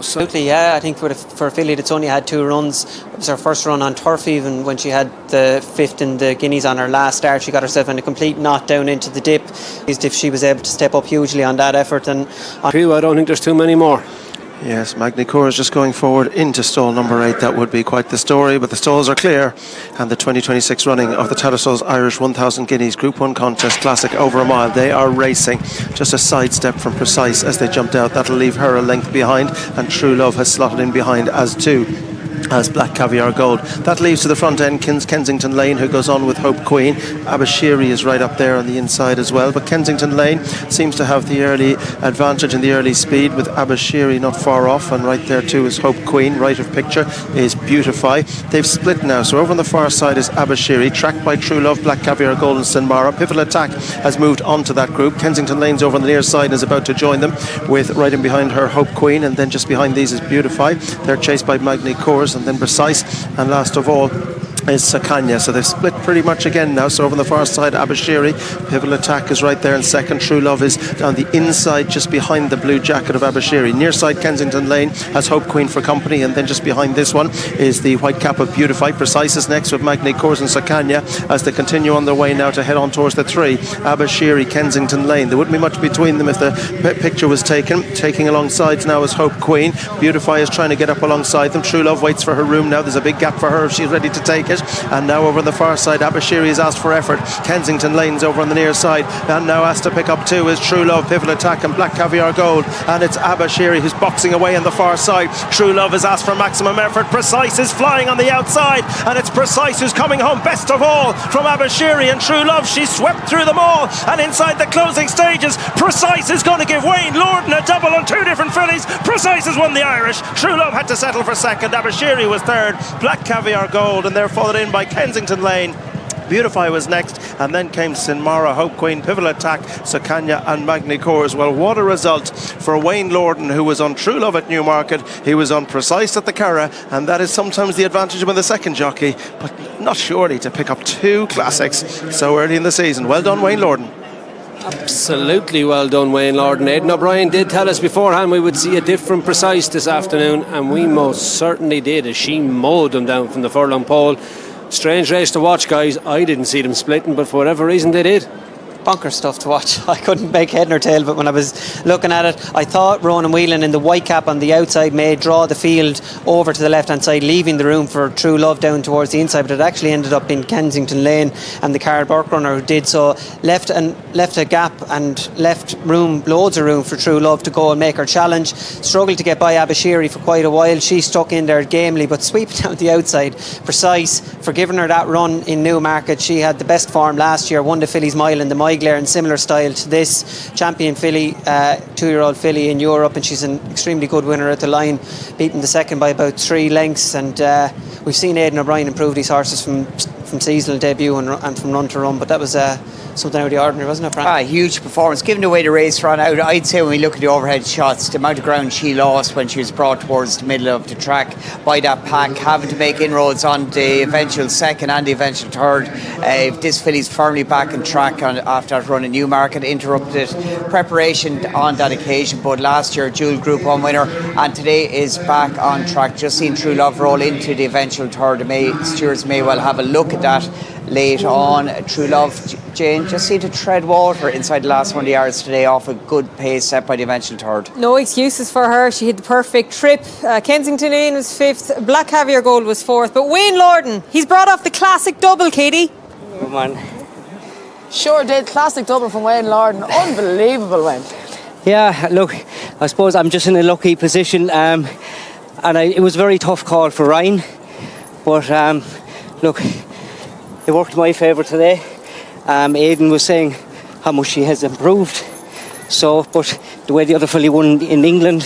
Absolutely, yeah. I think for a filly that's only had 2 runs, it was her first run on turf. Even when she had the 5th in the Guineas on her last start, she got herself in a complete knot down into the dip. If she was able to step up hugely on that effort. And I don't think there's too many more. Yes, Magny-Cours is just going forward into stall number 8. That would be quite the story, but the stalls are clear, and the 2026 running of the Tattersalls Irish 1000 Guineas Group 1 Contest Classic over a mile. They are racing, just a sidestep from Precise as they jumped out. That'll leave her a length behind, and True Love has slotted in behind as Black Caviar Gold. That leaves to the front end Kensington Lane, who goes on with Hope Queen. Abashiri is right up there on the inside as well, but Kensington Lane seems to have the early advantage in the early speed, with Abashiri not far off, and right there too is Hope Queen. Right of picture is Beautify. They've split now, so over on the far side is Abashiri, tracked by True Love, Black Caviar Gold and Sinmara. Pivotal Attack has moved on to that group. Kensington Lane's over on the near side and is about to join them, with right in behind her Hope Queen, and then just behind these is Beautify. They're chased by Magny-Cours and then Precise, and last of all is Sakanya. So they've split pretty much again now. So over on the far side, Abashiri, Pivotal Attack is right there in second. True Love is down the inside, just behind the blue jacket of Abashiri. Near side, Kensington Lane has Hope Queen for company, and then just behind this one is the white cap of Beautify. Precise is next with Magny-Cours and Sakanya as they continue on their way now to head on towards the 3. Abashiri, Kensington Lane. There wouldn't be much between them if the picture was taken. Taking alongside now is Hope Queen. Beautify is trying to get up alongside them. True Love waits for her room now. There's a big gap for her if she's ready to take it. And now over on the far side, Abashiri has asked for effort. Kensington Lane's over on the near side, and now asked to pick up 2 is True Love, Pivotal Attack and Black Caviar Gold, and it's Abashiri who's boxing away on the far side. True Love has asked for maximum effort. Precise is flying on the outside, and it's Precise who's coming home best of all from Abashiri and True Love. She's swept through them all, and inside the closing stages, Precise is going to give Wayne Lordan a double on 2 different fillies. Precise has won the Irish. True Love had to settle for second. Abashiri was third. Black Caviar Gold, and they're followed in by Kensington Lane. Beautify was next, and then came Sinmara, Hope Queen, Pivotal Attack, Sakanya and Magny-Cours. Well, what a result for Wayne Lordan, who was on True Love at Newmarket. He was on Precise at the Curragh, and that is sometimes the advantage of the second jockey, but not surely to pick up 2 classics so early in the season. Well done, Wayne Lordan. Absolutely well done, Wayne Lordan. Aidan O'Brien did tell us beforehand we would see a different Precise this afternoon, and we most certainly did, as she mowed them down from the furlong pole. Strange race to watch, guys. I didn't see them splitting, but for whatever reason they did. Bonker stuff to watch. I couldn't make head nor tail of it when I was looking at it. I thought Ronan Whelan in the white cap on the outside may draw the field over to the left hand side, leaving the room for True Love down towards the inside, but it actually ended up in Kensington Lane, and the Carl Burke runner who did so left a gap and left room, loads of room for True Love to go and make her challenge. Struggled to get by Abashiri for quite a while. She stuck in there gamely, but sweeping down the outside. Precise for giving her that run in Newmarket. She had the best form last year, won the Fillies Mile in the Mile in similar style to this. Champion filly, 2-year-old filly in Europe, and she's an extremely good winner at the line, beating the second by about 3 lengths. And we've seen Aidan O'Brien improve these horses from seasonal debut and from run to run, but that was something out of the ordinary, wasn't it, Frank? Huge performance, giving away the race run out. I'd say when we look at the overhead shots, the amount of ground she lost when she was brought towards the middle of the track by that pack, having to make inroads on the eventual second and the eventual third. This filly's firmly back on track after that run in Newmarket, interrupted preparation on that occasion, but last year dual Group 1 winner, and today is back on track. Just seen True Love roll into the eventual third. Stewards may well have a look at that late on. True Love, Jane, just seemed to tread water inside the last 100 yards today, off a good pace set by the eventual third. No excuses for her. She had the perfect trip. Kensington Lane was 5th, Black Caviar Gold was 4th, but Wayne Lordan, he's brought off the classic double, Katie. Good man. Sure did. Classic double from Wayne Lordan. Unbelievable, Wayne. Yeah, look, I suppose I'm just in a lucky position, and it was a very tough call for Ryan, but look, it worked in my favour today. Aidan was saying how much she has improved, but the way the other filly won in England,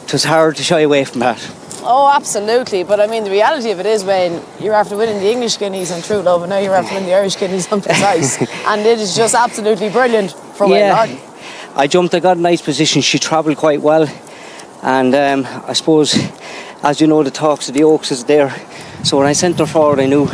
it was hard to shy away from that. Oh, absolutely. But I mean, the reality of it is, Wayne, you're after winning the English Guineas on True Love, and now you're after winning the Irish Guineas on Precise. And it is just absolutely brilliant for Wayne Lordan. I got a nice position. She travelled quite well, and I suppose, as you know, the talks of the Oaks is there. So when I sent her forward, I knew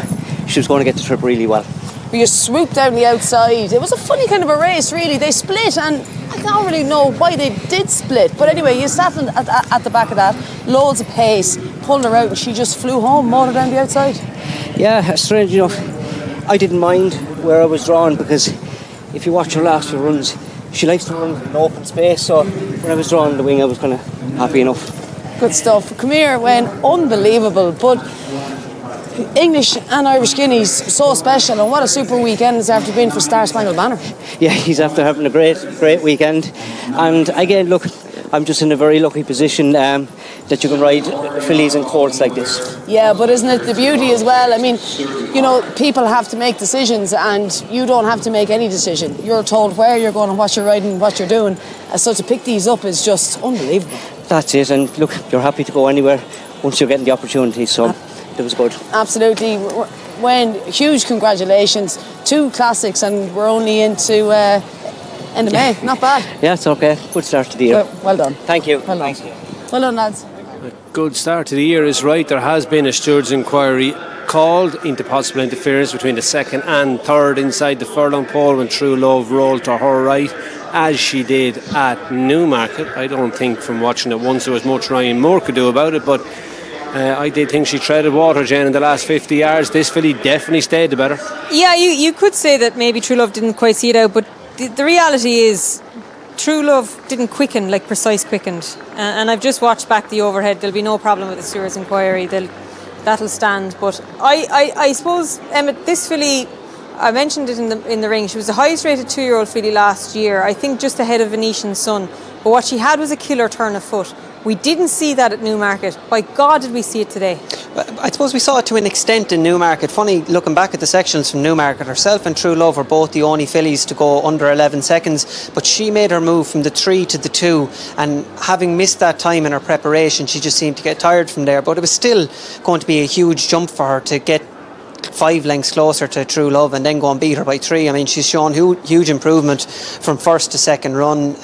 she was going to get the trip really well. where you swoop down the outside. It was a funny kind of a race, really. They split, and I don't really know why they did split. But anyway, you sat at the back of that, loads of pace, pulled her out, and she just flew home, motored down the outside. Yeah, strange enough, I didn't mind where I was drawn, because if you watch her last few runs, she likes to run in open space, so when I was drawn the wing I was kind of happy enough. Good stuff. Come here, went unbelievable, but English and Irish Guineas, so special, and what a super weekend it's after being for Star Spangled Banner. Yeah, he's after having a great weekend, and again, look, I'm just in a very lucky position that you can ride fillies and colts like this. Yeah, but isn't it the beauty as well? I mean, you know, people have to make decisions, and you don't have to make any decision. You're told where you're going and what you're riding and what you're doing. So to pick these up is just unbelievable. That's it, and look, you're happy to go anywhere once you're getting the opportunity, so it was good. Absolutely. Wayne, huge congratulations. 2 classics, and we're only into end of May. Not bad. Yeah, it's okay. Good start to the year. Well done. Thank you. Well done. Well done, lads. A good start to the year is right. There has been a stewards' inquiry called into possible interference between the second and third inside the furlong pole when True Love rolled to her right, as she did at Newmarket. I don't think from watching it once there was much Ryan Moore could do about it, but I did think she treaded water, Jane, in the last 50 yards. This filly definitely stayed the better. Yeah, you could say that maybe True Love didn't quite see it out, but the reality is True Love didn't quicken like Precise quickened. And I've just watched back the overhead. There'll be no problem with the stewards' inquiry. That'll stand. But I suppose, Emmett, this filly, I mentioned it in the ring. She was the highest rated 2-year-old filly last year, I think just ahead of Venetian Sun. But what she had was a killer turn of foot. We didn't see that at Newmarket. By God, did we see it today? I suppose we saw it to an extent in Newmarket. Funny, looking back at the sections from Newmarket, herself and True Love were both the only fillies to go under 11 seconds, but she made her move from the 3 to the 2, and having missed that time in her preparation, she just seemed to get tired from there. But it was still going to be a huge jump for her to get 5 lengths closer to True Love and then go and beat her by 3. I mean, she's shown huge improvement from first to second run.